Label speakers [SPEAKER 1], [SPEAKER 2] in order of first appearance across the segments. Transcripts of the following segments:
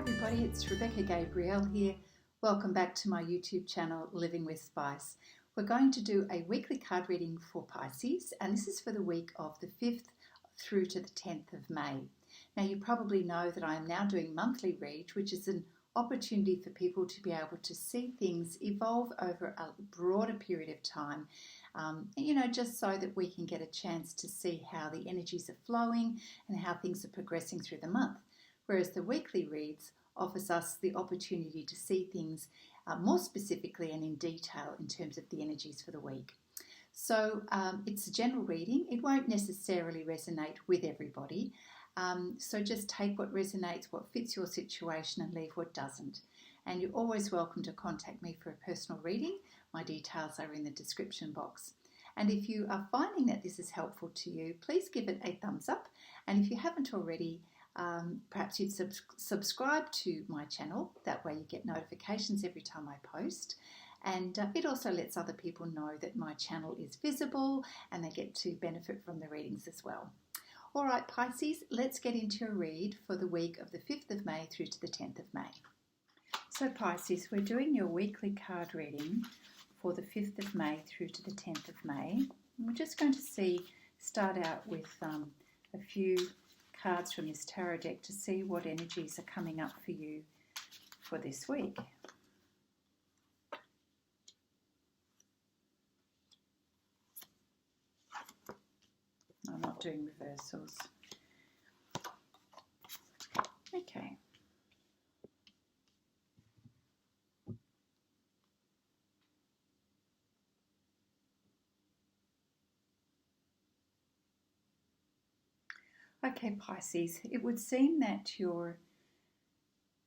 [SPEAKER 1] everybody, it's Rebecca Gabrielle here. Welcome back to my YouTube channel, Living with Spice. We're going to do a weekly card reading for Pisces, and this is for the week of the 5th through to the 10th of May. Now, you probably know that I am now doing monthly reads, which is an opportunity for people to be able to see things evolve over a broader period of time, just so that we can get a chance to see how the energies are flowing and how things are progressing through the month. Whereas the weekly reads offers us the opportunity to see things more specifically and in detail in terms of the energies for the week. So it's a general reading. It won't necessarily resonate with everybody. So just take what resonates, what fits your situation, and leave what doesn't. And you're always welcome to contact me for a personal reading. My details are in the description box. And if you are finding that this is helpful to you, please give it a thumbs up. And if you haven't already, perhaps you'd subscribe to my channel. That way you get notifications every time I post. And it also lets other people know that my channel is visible and they get to benefit from the readings as well. All right, Pisces, let's get into a read for the week of the 5th of May through to the 10th of May. So Pisces, we're doing your weekly card reading for the 5th of May through to the 10th of May. And we're just going to start out with a few cards from this tarot deck to see what energies are coming up for you for this week. I'm not doing reversals. Okay. Okay, Pisces, it would seem that you're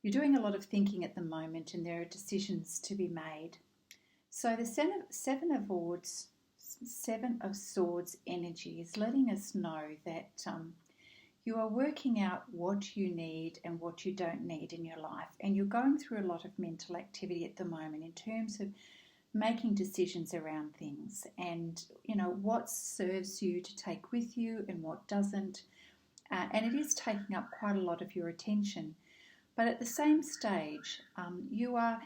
[SPEAKER 1] doing a lot of thinking at the moment and there are decisions to be made. So the Seven of Swords energy is letting us know that you are working out what you need and what you don't need in your life. And you're going through a lot of mental activity at the moment in terms of making decisions around things and, what serves you to take with you and what doesn't. And it is taking up quite a lot of your attention. But at the same stage, you are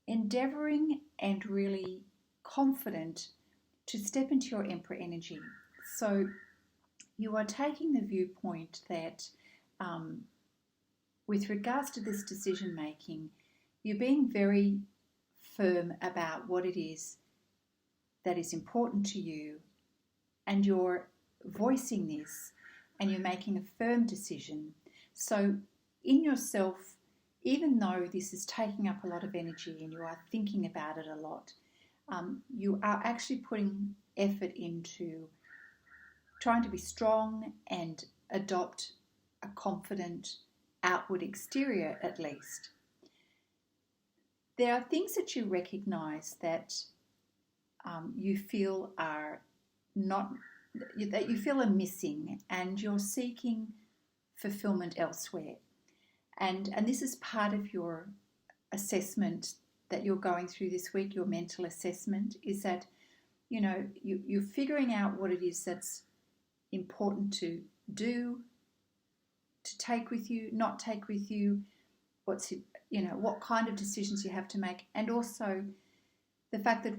[SPEAKER 1] endeavouring and really confident to step into your Emperor energy. So you are taking the viewpoint that with regards to this decision making, you're being very firm about what it is that is important to you, and you're voicing this and you're making a firm decision. So in yourself, even though this is taking up a lot of energy and you are thinking about it a lot, you are actually putting effort into trying to be strong and adopt a confident outward exterior at least. There are things that you recognize that you feel are missing, and you're seeking fulfillment elsewhere. And this is part of your assessment that you're going through this week, your mental assessment, is that, you're figuring out what it is that's important to do, to take with you, not take with you, what kind of decisions you have to make, and also the fact that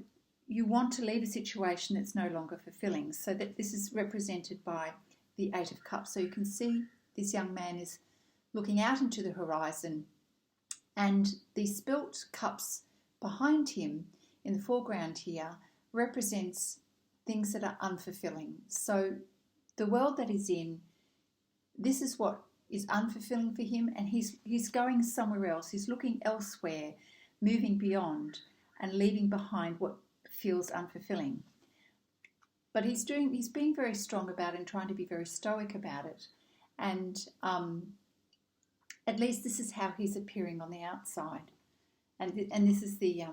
[SPEAKER 1] you want to leave a situation that's no longer fulfilling. So that this is represented by the Eight of Cups. So you can see this young man is looking out into the horizon, and the spilt cups behind him in the foreground here represents things that are unfulfilling. So the world that he's in, this is what is unfulfilling for him, and he's going somewhere else. He's looking elsewhere, moving beyond and leaving behind what feels unfulfilling. But he's being very strong about it and trying to be very stoic about it. And at least this is how he's appearing on the outside. And this is the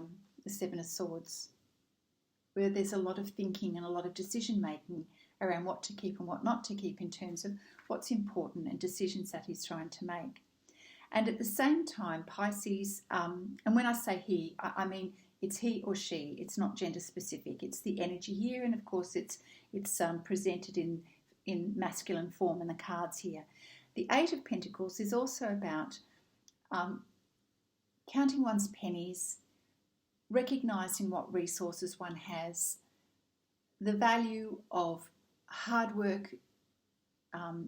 [SPEAKER 1] Seven of Swords, where there's a lot of thinking and a lot of decision making around what to keep and what not to keep in terms of what's important and decisions that he's trying to make. And at the same time, Pisces, and when I say he, I mean it's he or she. It's not gender specific. It's the energy here, and of course it's presented in masculine form in the cards here. The Eight of Pentacles is also about counting one's pennies, recognizing what resources one has, the value of hard work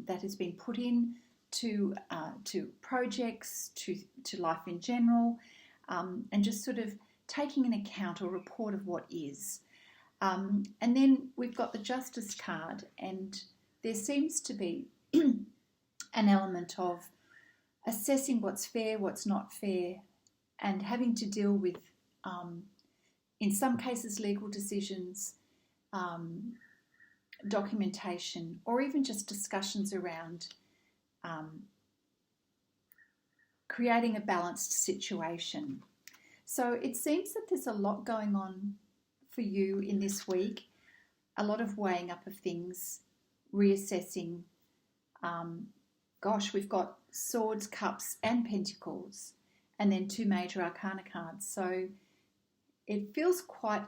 [SPEAKER 1] that has been put in to projects, to life in general, and just sort of taking an account or report of what is. And then we've got the Justice card, and there seems to be an element of assessing what's fair, what's not fair, and having to deal with, in some cases, legal decisions, documentation, or even just discussions around creating a balanced situation. So it seems that there's a lot going on for you in this week, a lot of weighing up of things, reassessing. We've got Swords, Cups and Pentacles, and then 2 major arcana cards. So it feels quite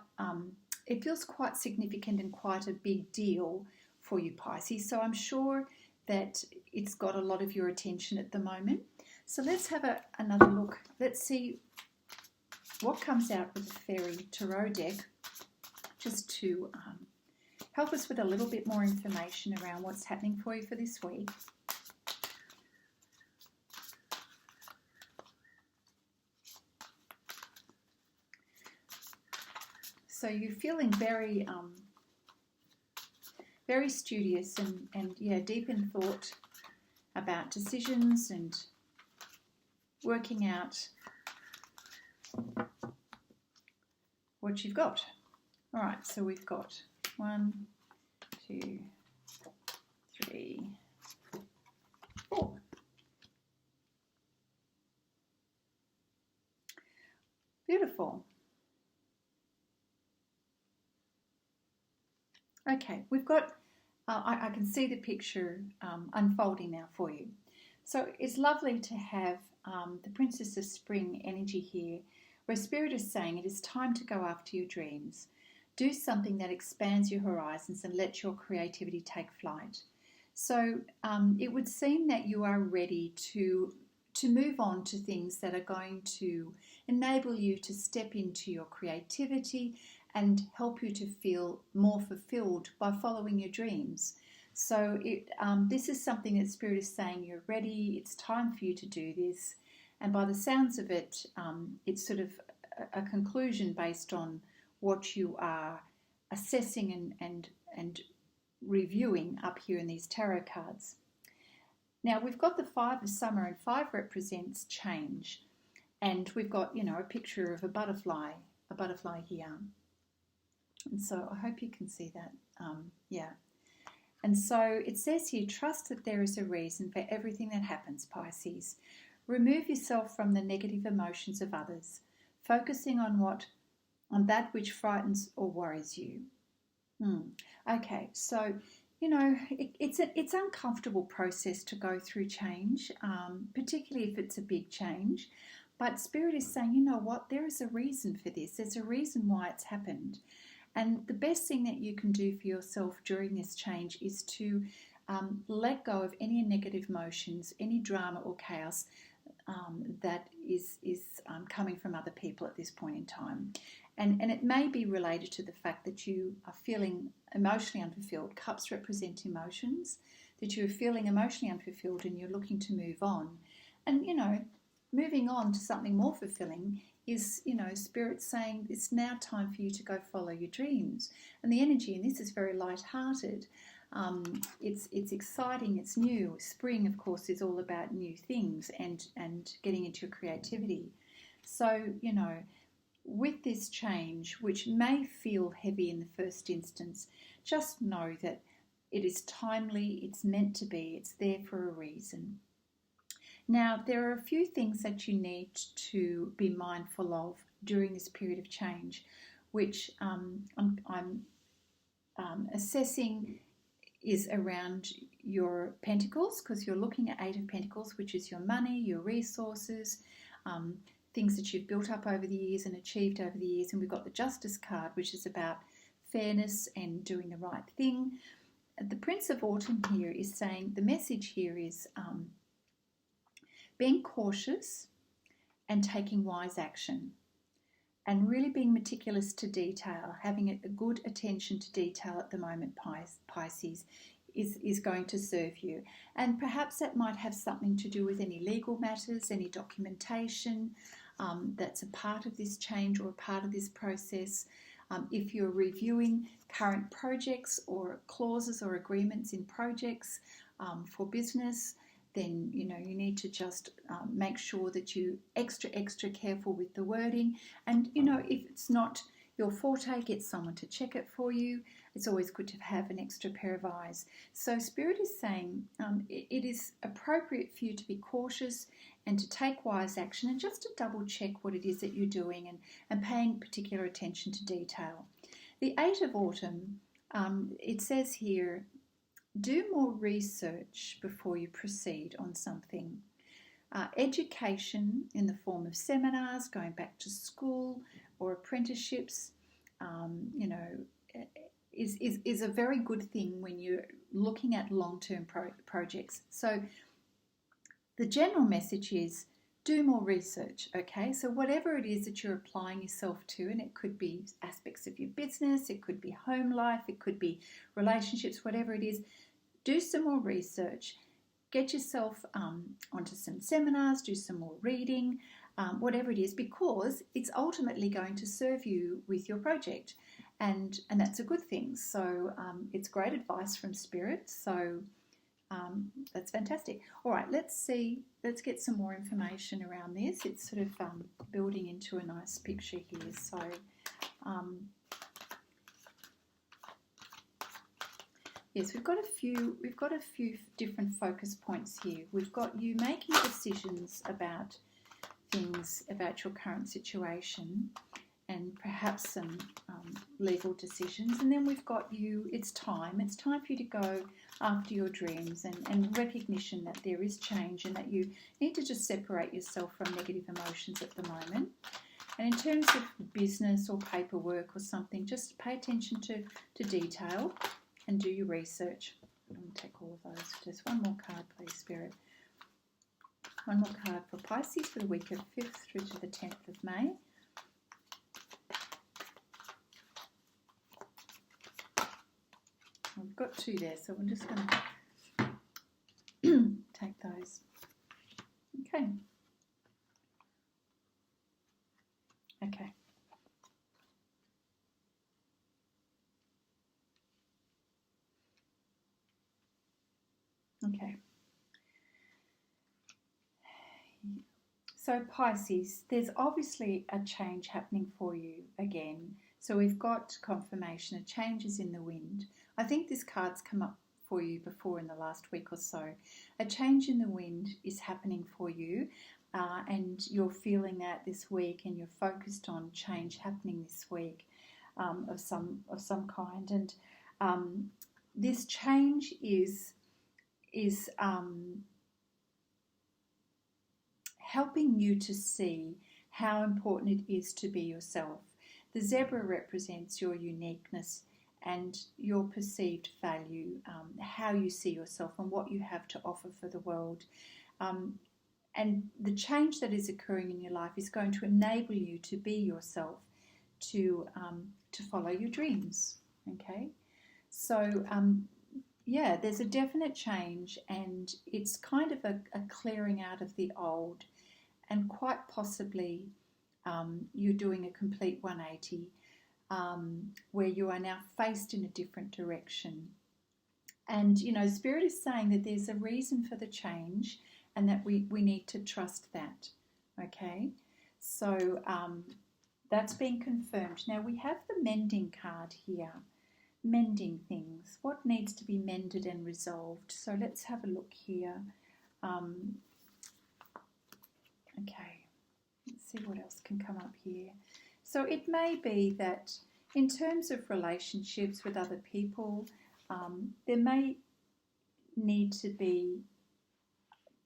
[SPEAKER 1] significant and quite a big deal for you, Pisces. So I'm sure that it's got a lot of your attention at the moment. So let's have another look. Let's see what comes out with the Fairy Tarot deck, just to help us with a little bit more information around what's happening for you for this week. So you're feeling very very studious and deep in thought about decisions and working out what you've got. All right, so we've got 1, 2, 3, 4. Beautiful. Okay, we've got, I can see the picture unfolding now for you. So it's lovely to have the Princess of Spring energy here, where Spirit is saying it is time to go after your dreams. Do something that expands your horizons and let your creativity take flight. So it would seem that you are ready to move on to things that are going to enable you to step into your creativity and help you to feel more fulfilled by following your dreams. So this is something that Spirit is saying you're ready, it's time for you to do this. And by the sounds of it, it's sort of a conclusion based on what you are assessing and reviewing up here in these tarot cards. Now we've got the 5 of Summer, and 5 represents change. And we've got, a picture of a butterfly here. And so I hope you can see that. And so it says here, trust that there is a reason for everything that happens, Pisces. Remove yourself from the negative emotions of others, focusing on that which frightens or worries you. Okay, so, it's an uncomfortable process to go through change, particularly if it's a big change. But Spirit is saying, you know what, there is a reason for this. There's a reason why it's happened. And the best thing that you can do for yourself during this change is to let go of any negative emotions, any drama or chaos that is coming from other people at this point in time. And it may be related to the fact that you are feeling emotionally unfulfilled. Cups represent emotions, that you're feeling emotionally unfulfilled and you're looking to move on. And, moving on to something more fulfilling is, Spirit saying it's now time for you to go follow your dreams. And the energy in this is very light-hearted. It's exciting, it's new. Spring, of course, is all about new things and getting into your creativity. So, with this change, which may feel heavy in the first instance, just know that it is timely, it's meant to be, it's there for a reason. Now, there are a few things that you need to be mindful of during this period of change, which I'm assessing is around your pentacles, because you're looking at 8 of Pentacles, which is your money, your resources, things that you've built up over the years and achieved over the years. And we've got the Justice card, which is about fairness and doing the right thing. The Prince of Autumn here is saying, the message here is being cautious, and taking wise action. And really being meticulous to detail, having a good attention to detail at the moment, Pisces, is going to serve you. And perhaps that might have something to do with any legal matters, any documentation that's a part of this change or a part of this process. If you're reviewing current projects or clauses or agreements in projects for business, then you need to just make sure that you extra careful with the wording. And if it's not your forte, get someone to check it for you. It's always good to have an extra pair of eyes. So Spirit is saying it is appropriate for you to be cautious and to take wise action, and just to double check what it is that you're doing, and paying particular attention to detail. The 8 of Autumn, it says here, do more research before you proceed on something. Education in the form of seminars, going back to school or apprenticeships, is a very good thing when you're looking at long-term projects. So the general message is do more research, okay? So whatever it is that you're applying yourself to, and it could be aspects of your business, it could be home life, it could be relationships, whatever it is, do some more research. Get yourself onto some seminars, do some more reading, whatever it is, because it's ultimately going to serve you with your project. And that's a good thing. So it's great advice from Spirit. So that's fantastic. All right, let's get some more information around this. It's sort of building into a nice picture here. So yes, we've got a few different focus points here. We've got you making decisions about things, about your current situation, and perhaps some legal decisions. And then we've got you, it's time for you to go after your dreams, and recognition that there is change and that you need to just separate yourself from negative emotions at the moment. And in terms of business or paperwork or something, just pay attention to detail and do your research. I'm going to take all of those. Just one more card, please, Spirit. One more card for Pisces for the week of 5th through to the 10th of May. We've got 2 there, so I'm just going to take those. Okay. Okay. Okay. So Pisces, there's obviously a change happening for you again. So we've got confirmation of changes in the wind. I think this card's come up for you before in the last week or so. A change in the wind is happening for you, and you're feeling that this week, and you're focused on change happening this week of some kind. And this change is helping you to see how important it is to be yourself. The zebra represents your uniqueness and your perceived value, how you see yourself and what you have to offer for the world. And the change that is occurring in your life is going to enable you to be yourself, to follow your dreams. Okay, so yeah, there's a definite change, and it's kind of a clearing out of the old, and quite possibly you're doing a complete 180, where you are now faced in a different direction. And, Spirit is saying that there's a reason for the change, and that we need to trust that, okay? So that's been confirmed. Now we have the mending card here, mending things. What needs to be mended and resolved? So let's have a look here. Okay, let's see what else can come up here. So it may be that in terms of relationships with other people, there may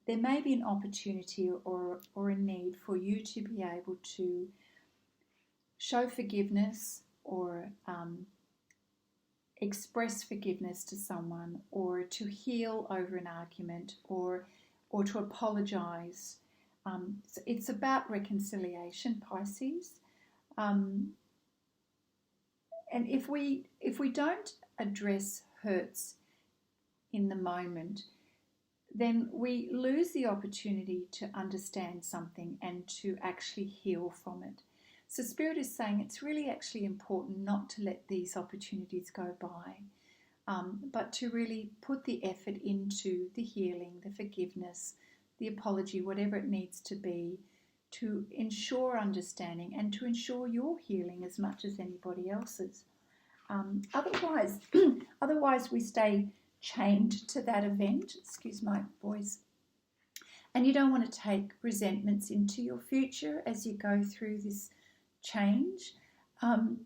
[SPEAKER 1] be an opportunity or a need for you to be able to show forgiveness, or express forgiveness to someone, or to heal over an argument, or to apologise It's about reconciliation, Pisces. And if we don't address hurts in the moment, then we lose the opportunity to understand something and to actually heal from it. So Spirit is saying it's really actually important not to let these opportunities go by, but to really put the effort into the healing, the forgiveness, the apology, whatever it needs to be, to ensure understanding and to ensure your healing as much as anybody else's. Otherwise we stay chained to that event. Excuse my voice. And you don't want to take resentments into your future as you go through this change.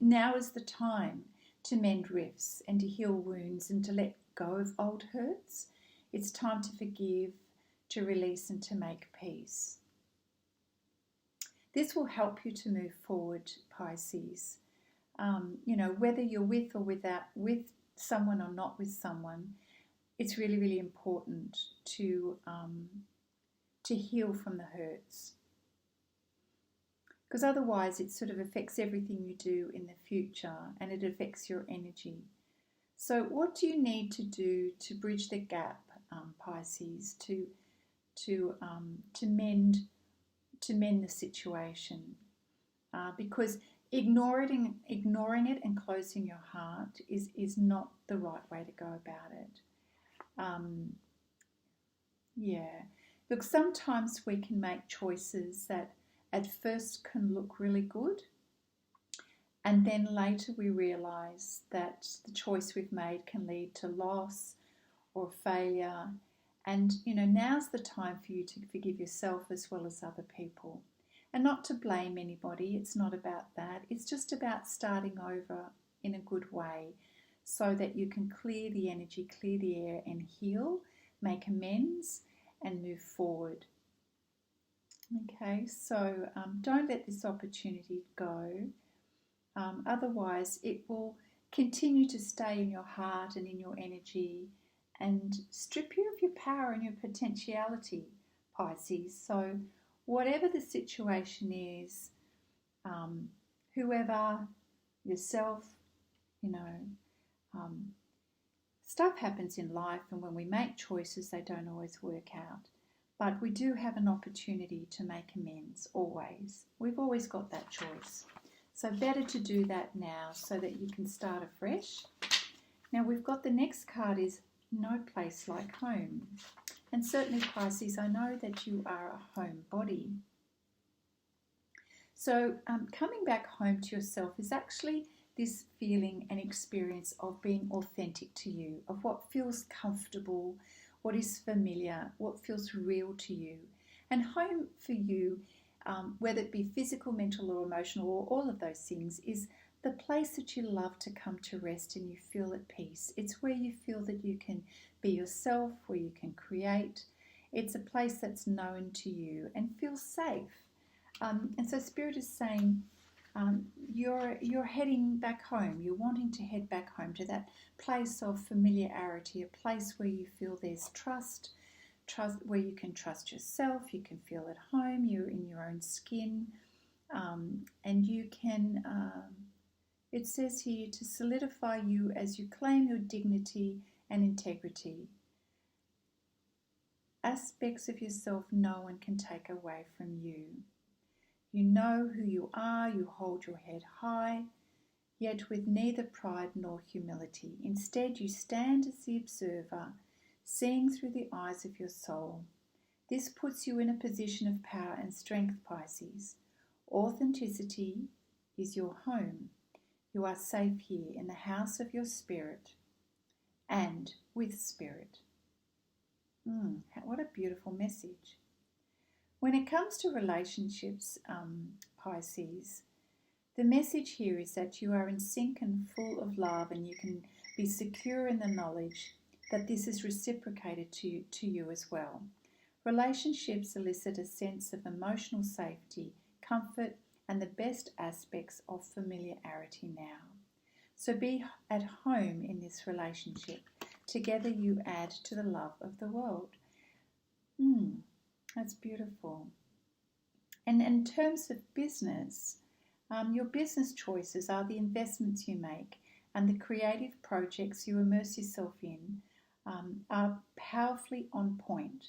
[SPEAKER 1] Now is the time to mend rifts and to heal wounds and to let go of old hurts. It's time to forgive, to release, and to make peace. This will help you to move forward, Pisces. Whether you're with or with someone or not with someone, it's really, really important to heal from the hurts. Because otherwise it sort of affects everything you do in the future and it affects your energy. So what do you need to do to bridge the gap, Pisces, to mend the situation? Because ignoring it and closing your heart is not the right way to go about it. Look, sometimes we can make choices that at first can look really good, and then later we realise that the choice we've made can lead to loss or failure. And now's the time for you to forgive yourself as well as other people, and not to blame anybody. It's not about that. It's just about starting over in a good way so that you can clear the energy, clear the air, and heal, make amends and move forward. Okay, so don't let this opportunity go. Otherwise it will continue to stay in your heart and in your energy and strip you of your power and your potentiality, Pisces. So whatever the situation is, whoever, yourself, stuff happens in life, and when we make choices they don't always work out. But we do have an opportunity to make amends, always. We've always got that choice. So better to do that now so that you can start afresh. Now we've got the next card is no place like home. And certainly, Pisces, I know that you are a home body. So coming back home to yourself is actually this feeling and experience of being authentic to you, of what feels comfortable, what is familiar, what feels real to you. And home for you, whether it be physical, mental or emotional or all of those things, is the place that you love to come to rest and you feel at peace. It's where you feel that you can be yourself, where you can create. It's a place that's known to you and feels safe. And so Spirit is saying you're heading back home. You're wanting to head back home to that place of familiarity, a place where you feel there's trust where you can trust yourself, you can feel at home, you're in your own skin, and you can, it says here, to solidify you as you claim your dignity and integrity. Aspects of yourself no one can take away from you. You know who you are, you hold your head high, yet with neither pride nor humility. Instead, you stand as the observer, seeing through the eyes of your soul. This puts you in a position of power and strength, Pisces. Authenticity is your home. You are safe here in the house of your spirit and with spirit. What a beautiful message. When it comes to relationships, Pisces, the message here is that you are in sync and full of love, and you can be secure in the knowledge that this is reciprocated to you as well. Relationships elicit a sense of emotional safety, comfort, and the best aspects of familiarity now. So be at home in this relationship. Together you add to the love of the world. That's beautiful. And in terms of business, your business choices are the investments you make and the creative projects you immerse yourself in are powerfully on point.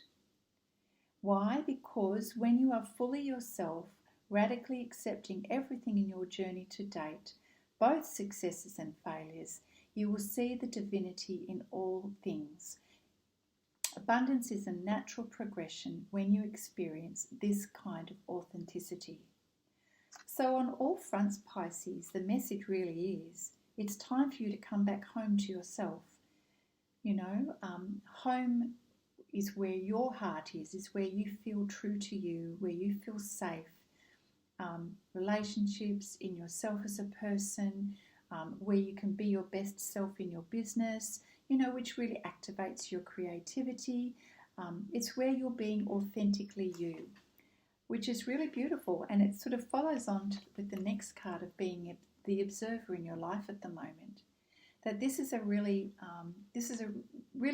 [SPEAKER 1] Why? Because when you are fully yourself, radically accepting everything in your journey to date, both successes and failures, you will see the divinity in all things. Abundance is a natural progression when you experience this kind of authenticity. So on all fronts, Pisces, the message really is, it's time for you to come back home to yourself. Home is where your heart is where you feel true to you, where you feel safe. Relationships, in yourself as a person, where you can be your best self in your business, which really activates your creativity. It's where you're being authentically you, which is really beautiful. And it sort of follows on with the next card of being the observer in your life at the moment. That this is a really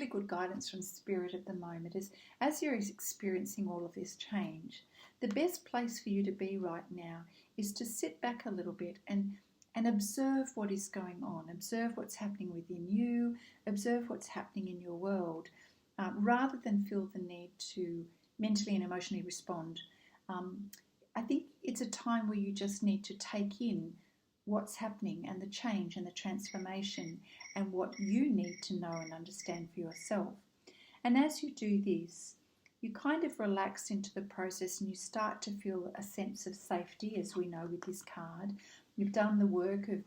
[SPEAKER 1] good guidance from Spirit at the moment. As you're experiencing all of this change, the best place for you to be right now is to sit back a little bit and observe what is going on. Observe what's happening within you. Observe what's happening in your world, rather than feel the need to mentally and emotionally respond. I think it's a time where you just need to take in what's happening and the change and the transformation and what you need to know and understand for yourself. And as you do this, you kind of relax into the process and you start to feel a sense of safety, as we know with this card. You've done the work of,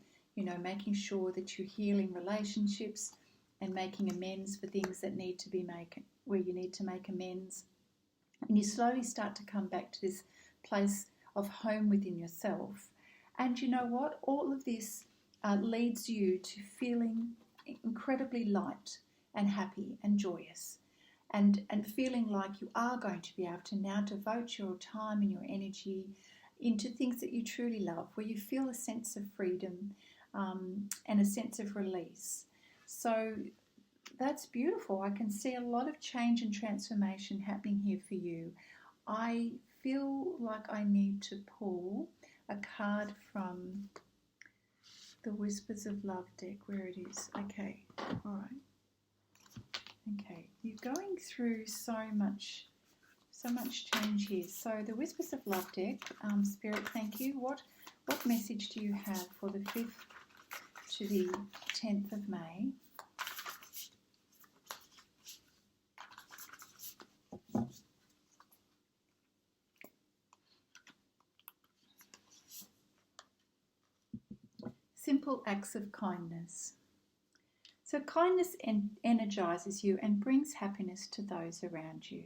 [SPEAKER 1] making sure that you're healing relationships and making amends for things that need to be made, where you need to make amends. And you slowly start to come back to this place of home within yourself. And you know what? All of this leads you to feeling incredibly light and happy and joyous, and feeling like you are going to be able to now devote your time and your energy into things that you truly love, where you feel a sense of freedom and a sense of release. So that's beautiful. I can see a lot of change and transformation happening here for you. I feel like I need to pull a card from the Whispers of Love deck, where it is. Okay, all right. Okay, you're going through so much change here. So the Whispers of Love deck, Spirit, thank you. What message do you have for the 5th to the 10th of May? Simple acts of kindness. So kindness energizes you and brings happiness to those around you.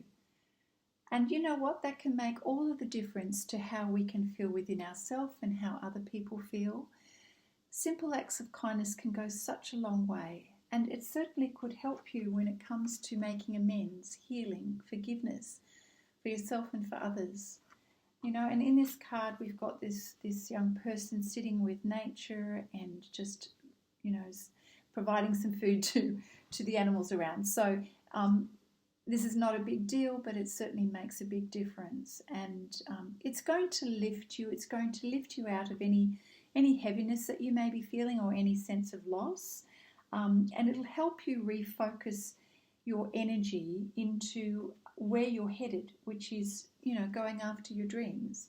[SPEAKER 1] And you know what? That can make all of the difference to how we can feel within ourselves and how other people feel. Simple acts of kindness can go such a long way, and it certainly could help you when it comes to making amends, healing, forgiveness for yourself and for others. And in this card we've got this young person sitting with nature and just, providing some food to the animals around. So this is not a big deal, but it certainly makes a big difference. And it's going to lift you. It's going to lift you out of any heaviness that you may be feeling or any sense of loss. And it'll help you refocus your energy into where you're headed, which is, going after your dreams.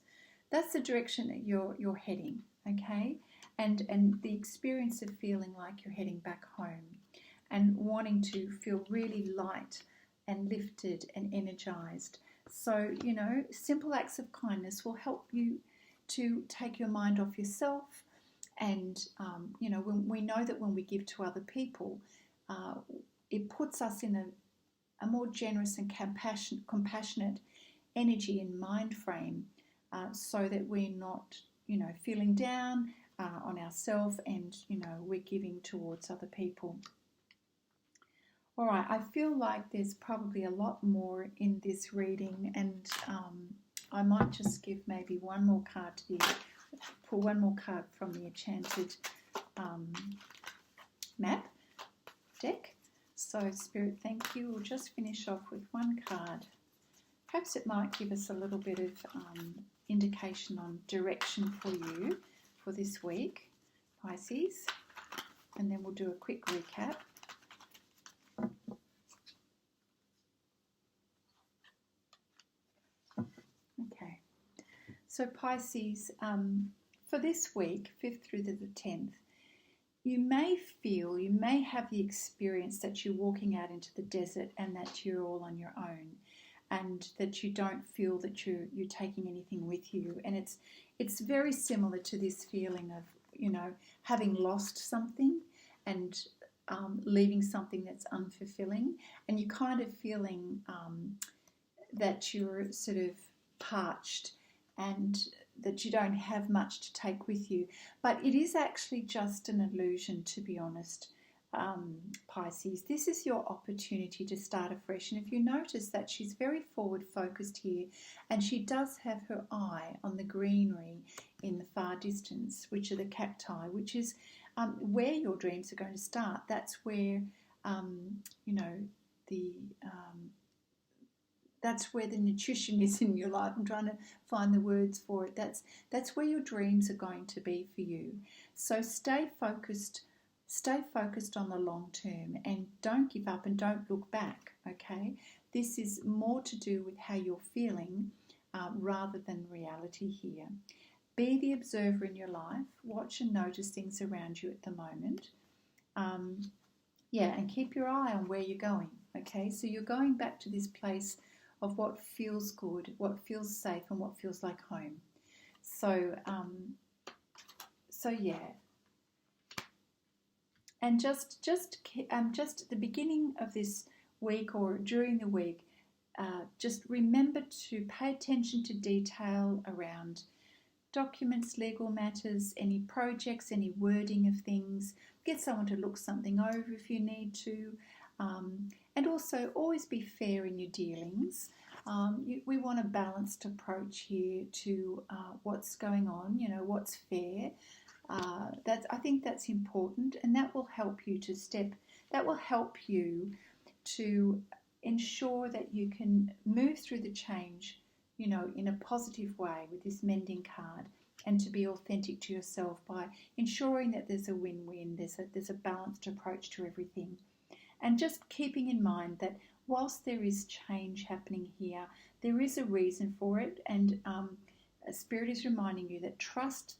[SPEAKER 1] That's the direction that you're heading, okay? And the experience of feeling like you're heading back home and wanting to feel really light and lifted and energized. So, simple acts of kindness will help you to take your mind off yourself. And, when we know that when we give to other people, it puts us in a more generous and compassionate energy and mind frame, so that we're not, feeling down on ourselves and, we're giving towards other people. All right, I feel like there's probably a lot more in this reading, and I might just give maybe one more card pull one more card from the Enchanted Map deck. So, Spirit, thank you. We'll just finish off with one card perhaps it might give us a little bit of indication on direction for you for this week, Pisces. And then we'll do a quick recap. Okay, so Pisces, for this week, 5th through to the 10th, you may have the experience that you're walking out into the desert and that you're all on your own, and that you don't feel that you're taking anything with you. And it's very similar to this feeling of, having lost something and leaving something that's unfulfilling, and you're kind of feeling that you're sort of parched and that you don't have much to take with you. But it is actually just an illusion, to be honest, Pisces. This is your opportunity to start afresh. And if you notice that she's very forward focused here, and she does have her eye on the greenery in the far distance, which are the cacti, which is where your dreams are going to start. That's where, that's where the nutrition is in your life. I'm trying to find the words for it. That's where your dreams are going to be for you. So stay focused on the long term, and don't give up and don't look back, okay? This is more to do with how you're feeling rather than reality here. Be the observer in your life. Watch and notice things around you at the moment. And keep your eye on where you're going, okay? So you're going back to this place of what feels good, what feels safe, and what feels like home. So yeah. And just at the beginning of this week or during the week, just remember to pay attention to detail around documents, legal matters, any projects, any wording of things. Get someone to look something over if you need to. And also always be fair in your dealings. We want a balanced approach here to what's going on, what's fair. I think that's important, and that will help you to ensure that you can move through the change, in a positive way with this mending card, and to be authentic to yourself by ensuring that there's a win-win, there's a balanced approach to everything. And just keeping in mind that whilst there is change happening here, there is a reason for it, and Spirit is reminding you that trust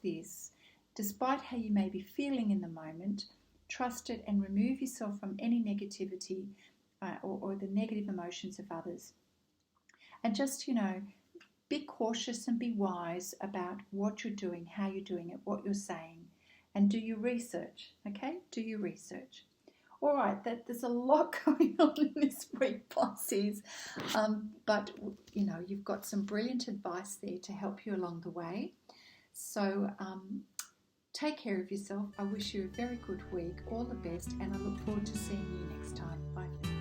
[SPEAKER 1] this. Despite how you may be feeling in the moment, trust it and remove yourself from any negativity or the negative emotions of others. And just, be cautious and be wise about what you're doing, how you're doing it, what you're saying, and do your research, okay? Do your research. All right, there's a lot going on in this week, Pisces, but, you've got some brilliant advice there to help you along the way. So take care of yourself. I wish you a very good week, all the best, and I look forward to seeing you next time. Bye for now.